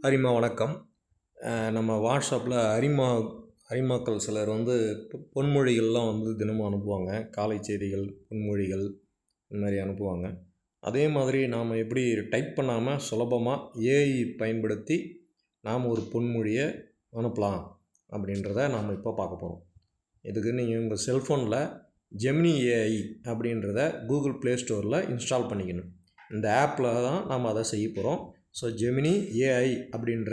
அரிமா வணக்கம். நம்ம வாட்ஸ்அப்பில் அரிமாக்கள் சிலர் வந்து பொன்மொழிகள்லாம் வந்து தினமும் அனுப்புவாங்க. காலை செய்திகள், பொன்மொழிகள் இந்த மாதிரி அனுப்புவாங்க. அதே மாதிரி நாம் எப்படி டைப் பண்ணாமல் சுலபமாக ஏஐ பயன்படுத்தி நாம் ஒரு பொன்மொழியை அனுப்பலாம் அப்படின்றத நாம் இப்போ பார்க்க போகிறோம். இதுக்கு நீங்கள் உங்கள் செல்ஃபோனில் ஜெமினி ஏஐ அப்படின்றத கூகுள் ப்ளே ஸ்டோரில் இன்ஸ்டால் பண்ணிக்கணும். இந்த ஆப்பில் தான் நாம் அதை செய்ய போகிறோம். ஸோ ஜெமினி ஏஐ அப்படின்ற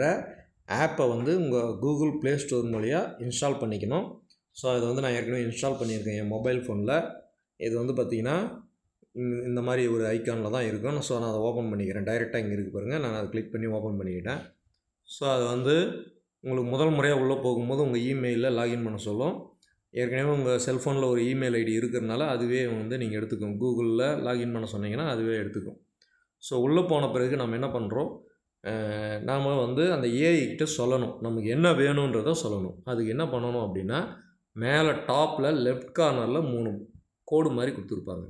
ஆப்பை வந்து உங்கள் கூகுள் ப்ளே ஸ்டோர் மூலியாக இன்ஸ்டால் பண்ணிக்கணும். ஸோ அதை வந்து நான் ஏற்கனவே இன்ஸ்டால் பண்ணியிருக்கேன் என் மொபைல் ஃபோனில். இது வந்து பார்த்திங்கன்னா இந்த மாதிரி ஒரு ஐக்கானில் தான் இருக்கும். ஸோ நான் அதை ஓப்பன் பண்ணிக்கிறேன். டைரெக்டாக இங்கே இருக்குது பாருங்கள். நான் அதை கிளிக் பண்ணி ஓப்பன் பண்ணிக்கிட்டேன். ஸோ அது வந்து உங்களுக்கு முதல் முறையாக உள்ளே போகும்போது உங்கள் இமெயிலில் லாகின் பண்ண சொல்லும். ஏற்கனவே உங்கள் செல்ஃபோனில் ஒரு இமெயில் ஐடி இருக்கிறதுனால அதுவே வந்து நீங்கள் எடுத்துக்கும். கூகுளில் லாகின் பண்ண சொன்னீங்கன்னா அதுவே எடுத்துக்கும். ஸோ உள்ளே போன பிறகு நம்ம என்ன பண்ணுறோம், நாம் வந்து அந்த ஏஐக்கிட்ட சொல்லணும், நமக்கு என்ன வேணுன்றதை சொல்லணும். அதுக்கு என்ன பண்ணணும் அப்படின்னா, மேலே டாப்பில் லெஃப்ட் கார்னரில் 3 கோடு மாதிரி கொடுத்துருப்பாங்க.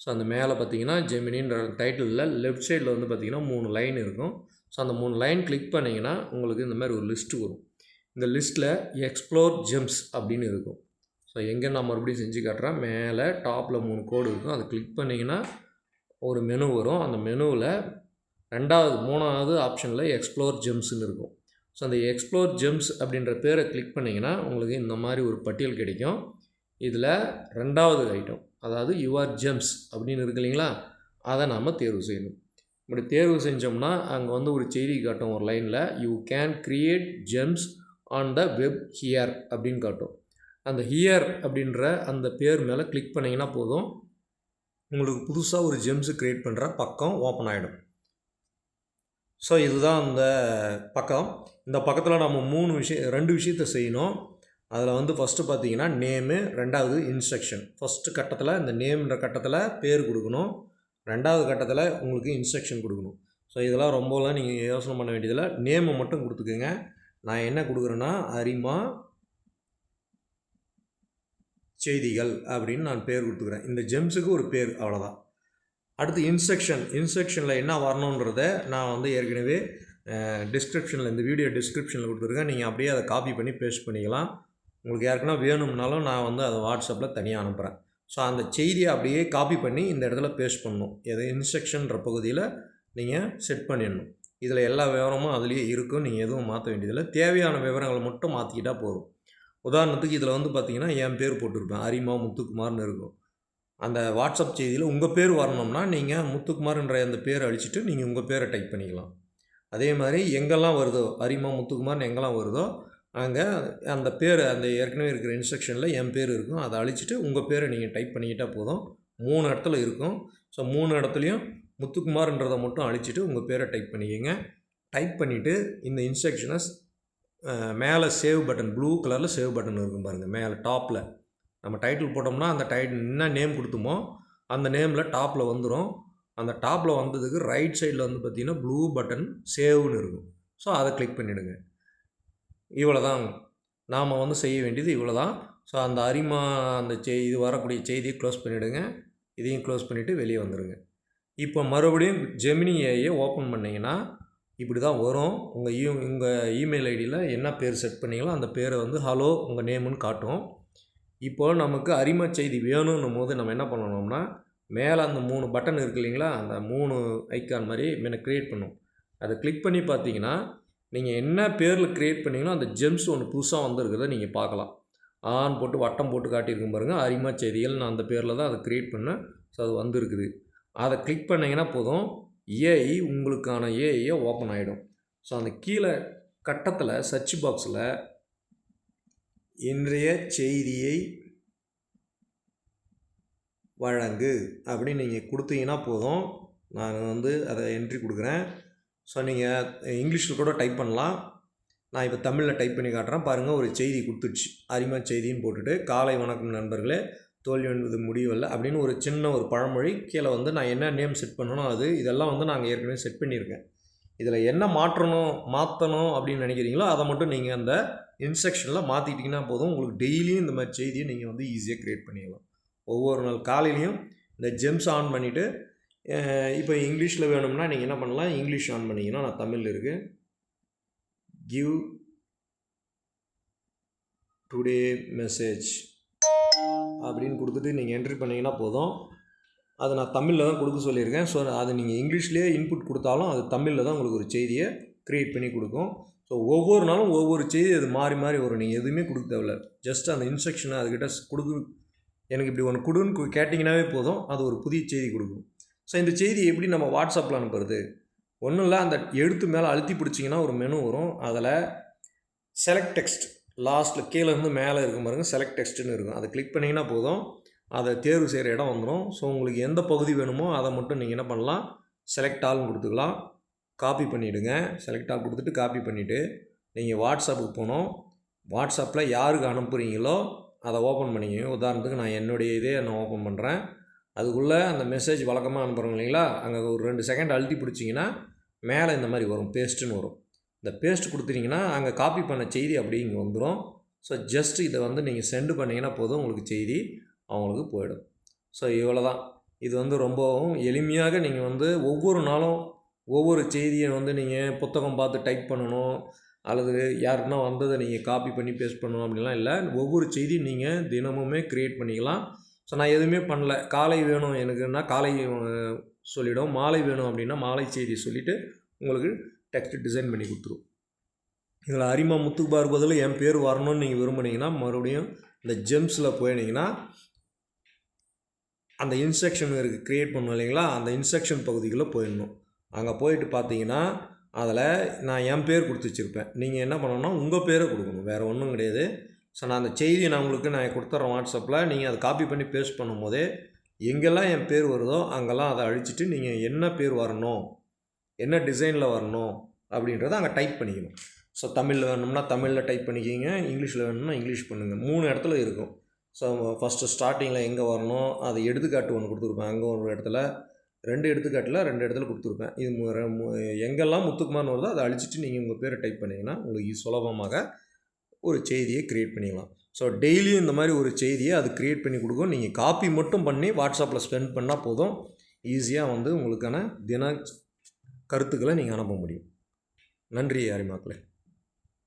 ஸோ அந்த மேலே பார்த்தீங்கன்னா ஜெமினின்ற டைட்டிலில் லெஃப்ட் சைடில் வந்து பார்த்திங்கன்னா 3 லைன் இருக்கும். ஸோ அந்த 3 லைன் கிளிக் பண்ணிங்கன்னா உங்களுக்கு இந்த மாதிரி ஒரு லிஸ்ட்டு வரும். இந்த லிஸ்ட்டில் எக்ஸ்ப்ளோர் ஜெம்ஸ் அப்படின்னு இருக்கும். ஸோ எங்கே நான் மறுபடியும் செஞ்சு காட்டுறேன். மேலே டாப்பில் 3 கோடு இருக்கும். அதை கிளிக் பண்ணிங்கன்னா ஒரு மெனு வரும். அந்த மெனுவில் 3வது ஆப்ஷனில் எக்ஸ்ப்ளோர் ஜெம்ஸ்ன்னு இருக்கும். ஸோ அந்த எக்ஸ்ப்ளோர் ஜெம்ஸ் அப்படின்ற பேரை கிளிக் பண்ணிங்கன்னா உங்களுக்கு இந்த மாதிரி ஒரு பட்டியல் கிடைக்கும். இதில் 2வது ஐட்டம், அதாவது யுவர் ஜெம்ஸ் அப்படின்னு இருக்கு இல்லைங்களா, அதை நாம் தேர்வு செய்யணும். இப்படி தேர்வு செஞ்சோம்னா அங்கே வந்து ஒரு செய்தி காட்டும் ஒரு லைனில், you can create gems on the web here அப்படின்னு காட்டும். அந்த ஹியர் அப்படின்ற அந்த பேர் மேலே கிளிக் பண்ணிங்கன்னா போதும், உங்களுக்கு புதுசாக ஒரு ஜெம்ஸு க்ரியேட் பண்ணுற பக்கம் ஓப்பன் ஆகிடும். ஸோ இதுதான் அந்த பக்கம். இந்த பக்கத்தில் நம்ம 2 விஷயத்தை செய்யணும். அதில் வந்து ஃபஸ்ட்டு பார்த்தீங்கன்னா நேமு, 2வது இன்ஸ்ட்ரக்ஷன். ஃபஸ்ட்டு கட்டத்தில் இந்த நேம்ன்ற கட்டத்தில் பேர் கொடுக்கணும். 2வது கட்டத்தில் உங்களுக்கு இன்ஸ்ட்ரக்ஷன் கொடுக்கணும். ஸோ இதெல்லாம் ரொம்பலாம் நீங்கள் யோசனை பண்ண வேண்டியதில்லை. நேமை மட்டும் கொடுத்துக்குங்க. நான் என்ன கொடுக்குறேன்னா அரிமா செய்திகள் அப்படின்னு நான் பேர் கொடுத்துக்கிறேன். இந்த ஜெம்ஸுக்கு ஒரு பேர், அவ்வளோதான். அடுத்து இன்ஸ்ட்ரக்ஷனில் என்ன வரணுன்றதை நான் வந்து ஏற்கனவே டிஸ்கிரிப்ஷனில், இந்த வீடியோ டிஸ்கிரிப்ஷனில் கொடுத்துருக்கேன். நீங்கள் அப்படியே அதை காப்பி பண்ணி பேஸ்ட் பண்ணிக்கலாம். உங்களுக்கு யாருக்குன்னா வேணும்னாலும் நான் வந்து அதை வாட்ஸ்அப்பில் தனியாக அனுப்புகிறேன். ஸோ அந்த செய்தியை அப்படியே காப்பி பண்ணி இந்த இடத்துல பேஸ்ட் பண்ணணும். எது இன்ஸ்ட்ரக்ஷன்ற பகுதியில் நீங்கள் செட் பண்ணிடணும். இதில் எல்லா விவரமும் அதுலேயே இருக்கும். நீங்கள் எதுவும் மாற்ற வேண்டியதில்லை. தேவையான விவரங்களை மட்டும் மாற்றிக்கிட்டால் போதும். உதாரணத்துக்கு இதில் வந்து பார்த்திங்கன்னா என் பேர் போட்டிருப்பேன், அரிமா முத்துக்குமார்னு இருக்கும். அந்த வாட்ஸ்அப் செய்தியில் உங்கள் பேர் வரணும்னா நீங்கள் முத்துக்குமார்ன்ற அந்த பேரை அழிச்சிட்டு நீங்கள் உங்கள் பேரை டைப் பண்ணிக்கலாம். அதே மாதிரி எங்கெல்லாம் வருதோ, அரிமா முத்துக்குமார்னு எங்கெல்லாம் வருதோ அங்கே அந்த பேர், அந்த ஏற்கனவே இருக்கிற இன்ஸ்ட்ரக்ஷனில் என் பேர் இருக்கும். அதை அழிச்சிட்டு உங்கள் பேரை நீங்கள் டைப் பண்ணிக்கிட்டால் போதும். 3 இடத்துல இருக்கும். ஸோ 3 இடத்துலையும் முத்துக்குமார்ன்றதை மட்டும் அழிச்சிட்டு உங்கள் பேரை டைப் பண்ணிக்கோங்க. டைப் பண்ணிவிட்டு இந்த இன்ஸ்ட்ரக்ஷனை மேலே சேவ் பட்டன், ப்ளூ கலரில் சேவ் பட்டன் இருக்கும் பாருங்கள். மேலே டாப்பில் நம்ம டைட்டில் போட்டோம்னா அந்த டைட்டில் என்ன நேம் கொடுத்தோமோ அந்த நேமில் டாப்பில் வந்துடும். அந்த டாப்பில் வந்ததுக்கு ரைட் சைடில் வந்து பார்த்திங்கன்னா ப்ளூ பட்டன் சேவ்னு இருக்கும். ஸோ அதை கிளிக் பண்ணிவிடுங்க. இவ்வளோ தான் நாம் வந்து செய்ய வேண்டியது, இவ்வளோ தான். ஸோ அந்த அரிமா அந்த இது வரக்கூடிய செய்தியை க்ளோஸ் பண்ணிவிடுங்க. இதையும் க்ளோஸ் பண்ணிவிட்டு வெளியே வந்துடுங்க. இப்போ மறுபடியும் ஜெமினி ஏஐயை ஓப்பன் பண்ணிங்கன்னா இப்படி தான் வரும். உங்கள் இமெயில் ஐடியில் என்ன பேர் செட் பண்ணிங்களோ அந்த பேரை வந்து ஹலோ உங்கள் நேமுன்னு காட்டும். இப்போது நமக்கு அரிமா செய்தி வேணும்னும் போது நம்ம என்ன பண்ணணும்னா, மேலே அந்த 3 பட்டன் இருக்குது இல்லைங்களா, அந்த 3 ஐக்கான் மாதிரி க்ரியேட் பண்ணும். அதை கிளிக் பண்ணி பார்த்தீங்கன்னா நீங்கள் என்ன பேரில் க்ரியேட் பண்ணிங்களோ அந்த ஜெம்ஸ் ஒன்று புதுசாக வந்திருக்கிறத நீங்கள் பார்க்கலாம். ஆன் போட்டு வட்டம் போட்டு காட்டியிருக்கும் பாருங்கள், அரிமா செய்திகள். நான் அந்த பேரில் தான் அதை க்ரியேட் பண்ணேன். ஸோ அது வந்திருக்குது. அதை கிளிக் பண்ணிங்கன்னா போதும், ஏஐ உங்களுக்கான ஏஐயை ஓப்பன் ஆகிடும். ஸோ அந்த கீழே கட்டத்தில் சர்ச் பாக்ஸில் இன்றைய செய்தியை வழங்கு அப்படின்னு நீங்கள் கொடுத்தீங்கன்னா போதும். நான் வந்து அதை என்ட்ரி கொடுக்குறேன். ஸோ நீங்கள் இங்கிலீஷில் கூட டைப் பண்ணலாம். நான் இப்போ தமிழில் டைப் பண்ணி காட்டுறேன் பாருங்கள். ஒரு செய்தி கொடுத்துடுச்சு, அரிமா செய்தின்னு போட்டுட்டு, காலை வணக்கம் நண்பர்களே, தோல்வி என்பது முடிவல்ல அப்படின்னு ஒரு சின்ன ஒரு பழமொழி கீழே வந்து நான் என்ன நேம் செட் பண்ணணும் இதெல்லாம் வந்து நாங்கள் ஏற்கனவே செட் பண்ணியிருக்கேன். இதில் என்ன மாற்றணும் அப்படின்னு நினைக்கிறீங்களோ அதை மட்டும் நீங்கள் அந்த இன்ஸ்ட்ரக்ஷனில் மாற்றிட்டிங்கன்னா போதும். உங்களுக்கு டெய்லியும் இந்த மாதிரி செய்தியை நீங்கள் வந்து ஈஸியாக க்ரியேட் பண்ணிக்கலாம். ஒவ்வொரு நாள் காலையிலையும் இந்த ஜெம்ஸ் ஆன் பண்ணிவிட்டு இப்போ இங்கிலீஷில் வேணும்னா நீங்கள் என்ன பண்ணலாம், இங்கிலீஷ் ஆன் பண்ணிங்கன்னா நான் தமிழில் இருக்குது. கிவ் டுடே மெசேஜ் அப்படின்னு கொடுத்துட்டு நீங்கள் என்ட்ரி பண்ணிங்கன்னா போதும். அதை நான் தமிழில் தான் கொடுக்க சொல்லியிருக்கேன். ஸோ அது நீங்கள் இங்கிலீஷ்லேயே இன்புட் கொடுத்தாலும் அது தமிழில் தான் உங்களுக்கு ஒரு செய்தியை க்ரியேட் பண்ணி கொடுக்கும். ஸோ ஒவ்வொரு நாளும் ஒவ்வொரு செய்தி அது மாறி மாறி வரும். நீங்கள் எதுவுமே கொடுக்க தேவையில்ல. ஜஸ்ட் அந்த இன்ஸ்ட்ரக்ஷனை அதுக்கிட்ட எனக்கு இப்படி ஒன்று கொடுன்னு கேட்டிங்கனாவே போதும், அது ஒரு புதிய செய்தி கொடுக்கும். ஸோ இந்த செய்தி எப்படி நம்ம வாட்ஸ்அப்பில் அனுப்புறது? ஒன்றும் இல்லை, அந்த எழுத்து மேலே அழுத்தி பிடிச்சிங்கன்னா ஒரு மெனு வரும். அதில் செலக்ட் டெக்ஸ்ட் லாஸ்ட்டில் கீழேருந்து மேலே இருக்கும் பாருங்க, செலக்ட் டெக்ஸ்ட்டுன்னு இருக்கும். அதை கிளிக் பண்ணிங்கன்னா போதும், அதை தேர்வு செய்கிற இடம் வந்துடும். ஸோ உங்களுக்கு எந்த பகுதி வேணுமோ அதை மட்டும் நீங்கள் என்ன பண்ணலாம், செலக்ட் ஆல்னு கொடுத்துக்கலாம். காப்பி பண்ணிவிடுங்க. செலக்ட் ஆல் கொடுத்துட்டு காப்பி பண்ணிவிட்டு நீங்கள் வாட்ஸ்அப்புக்கு போகணும். வாட்ஸ்அப்பில் யாருக்கு அனுப்புகிறீங்களோ அதை ஓப்பன் பண்ணிக்கோங்க. உதாரணத்துக்கு நான் என்னுடைய இதே நான் ஓப்பன் பண்ணுறேன். அதுக்குள்ளே அந்த மெசேஜ் வழக்கமாக அனுப்புகிறோம் இல்லைங்களா, அங்கே ஒரு 2 செகண்ட் அழுத்தி பிடிச்சிங்கன்னா மேலே இந்த மாதிரி வரும், பேஸ்ட்டுன்னு வரும். இந்த பேஸ்ட் கொடுத்துட்டிங்கன்னா அங்கே காப்பி பண்ண செய்தி அப்படியே இங்கே வந்துடும். ஸோ ஜஸ்ட் இதை வந்து நீங்கள் சென்ட் பண்ணிங்கன்னா போதும், உங்களுக்கு செய்தி அவங்களுக்கு போயிடும். ஸோ இவ்வளோ தான். இது வந்து ரொம்பவும் எளிமையாக நீங்கள் வந்து ஒவ்வொரு நாளும் ஒவ்வொரு செய்தியை வந்து நீங்கள் புத்தகம் பார்த்து டைப் பண்ணணும், அல்லது யாருக்குன்னா வந்ததை நீங்கள் காப்பி பண்ணி பேஸ்ட் பண்ணணும் அப்படின்லாம் இல்லை. ஒவ்வொரு செய்தியும் நீங்கள் தினமுமே க்ரியேட் பண்ணிக்கலாம். ஸோ நான் எதுவுமே பண்ணல. காலை வேணும் எனக்குன்னா காலை சொல்லிவிடும், மாலை வேணும் அப்படின்னா மாலை செய்தி சொல்லிவிட்டு உங்களுக்கு டெக்ஸ்ட் டிசைன் பண்ணி கொடுத்துரும். இதில் அரிமா முத்துக்குமார் பதில் என் பேர் வரணும்னு நீங்கள் விரும்புனீங்கன்னா மறுபடியும் இந்த ஜெம்ஸில் போயினீங்கன்னா அந்த இன்ஸ்ட்ரக்ஷன் இருக்குது, க்ரியேட் பண்ணணும் இல்லைங்களா, அந்த இன்ஸ்ட்ரக்ஷன் பகுதிக்குள்ளே போயிடணும். அங்கே போயிட்டு பார்த்தீங்கன்னா அதில் நான் என் பேர் கொடுத்து வச்சுருப்பேன். நீங்கள் என்ன பண்ணணும்னா உங்கள் பேரை கொடுக்கணும், வேறு ஒன்றும் கிடையாது. ஸோ நான் அந்த செய்தியை நான் கொடுத்துட்றேன் வாட்ஸ்அப்பில். நீங்கள் அதை காப்பி பண்ணி பேஸ்ட் பண்ணும்போதே எங்கெல்லாம் என் பேர் வருதோ அங்கெல்லாம் அதை அழிச்சிட்டு நீங்கள் என்ன பேர் வரணும், என்ன டிசைனில் வரணும் அப்படின்றத அங்கே டைப் பண்ணிக்கணும். ஸோ தமிழில் வேணும்னா தமிழில் டைப் பண்ணிக்கிங்க, இங்கிலீஷில் வேணும்னா இங்கிலீஷ் பண்ணுங்கள். 3 இடத்துல இருக்கும். ஸோ ஃபஸ்ட்டு ஸ்டார்டிங்கில் எங்கே வரணும் அது எடுத்துக்காட்டு ஒன்று கொடுத்துருப்பேன், அங்கே ஒரு இடத்துல 2 எடுத்துக்காட்டில் 2 இடத்துல கொடுத்துருப்பேன். இது எங்கெல்லாம் முத்துக்குமார்னு வருதோ அதை அழிச்சிட்டு நீங்கள் உங்கள் பேரை டைப் பண்ணிங்கன்னா உங்களுக்கு சுலபமாக ஒரு செய்தியை க்ரியேட் பண்ணிக்கலாம். ஸோ டெய்லியும் இந்த மாதிரி ஒரு செய்தியை அது க்ரியேட் பண்ணி கொடுக்கும். நீங்கள் காப்பி மட்டும் பண்ணி வாட்ஸ்அப்பில் ஸ்பெண்ட் பண்ணால் போதும், ஈஸியாக வந்து உங்களுக்கான தின கருத்துக்களை நீங்கள் அனுப்ப முடியும். நன்றி அரிமாக்களே.